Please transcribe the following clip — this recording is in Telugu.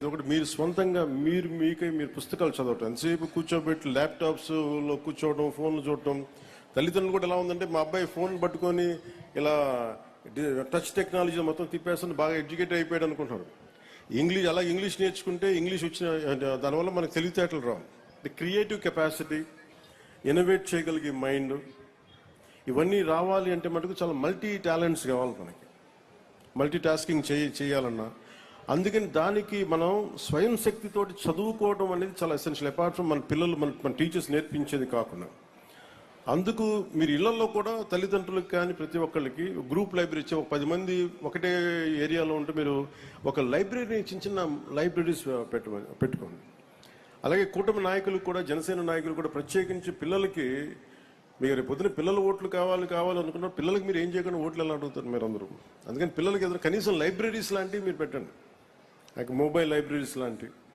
ఒకటి మీరు సొంతంగా మీరు పుస్తకాలు చదవటం, ఎంతసేపు కూర్చోబెట్టి ల్యాప్టాప్స్లో కూర్చోవడం, ఫోన్లు చూడటం. తల్లిదండ్రులు కూడా ఎలా ఉందంటే, మా అబ్బాయి ఫోన్ పట్టుకొని ఇలా టచ్ టెక్నాలజీ మొత్తం తిప్పేస్తుంది, బాగా ఎడ్యుకేట్ అయిపోయాడు అనుకుంటున్నారు. ఇంగ్లీష్ నేర్చుకుంటే ఇంగ్లీష్ వచ్చిన దానివల్ల మనకు తెలివితేటలు రావు. ది క్రియేటివ్ కెపాసిటీ, ఇన్నోవేట్ చేయగలిగే మైండ్, ఇవన్నీ రావాలి అంటే మటుకు చాలా మల్టీ టాలెంట్స్ కావాలి మనకి. మల్టీ టాస్కింగ్ చేయాలన్నా, అందుకని దానికి మనం స్వయం శక్తితోటి చదువుకోవడం అనేది చాలా ఎసెన్షియల్. అపార్ట్ ఫ్రమ్ మన పిల్లలు మన టీచర్స్ నేర్పించేది కాకుండా, అందుకు మీరు ఇళ్లలో కూడా తల్లిదండ్రులకు కానీ ప్రతి ఒక్కళ్ళకి గ్రూప్ లైబ్రరీ ఇచ్చే, ఒక 10 మంది ఒకటే ఏరియాలో ఉంటే మీరు ఒక లైబ్రరీ, చిన్న లైబ్రరీస్ పెట్టుకోండి. అలాగే కూటమి నాయకులు కూడా, జనసేన నాయకులు కూడా ప్రత్యేకించి పిల్లలకి, మీరు పొద్దున పిల్లల ఓట్లు కావాలనుకున్నారు, పిల్లలకి మీరు ఏం చేయకుండా ఓట్లు ఎలా అడుగుతారు మీరు అందరూ. అందుకని పిల్లలకి ఏదైనా కనీసం లైబ్రరీస్ లాంటివి మీరు పెట్టండి, మొబైల్ లైబ్రరీస్ లాంటివి.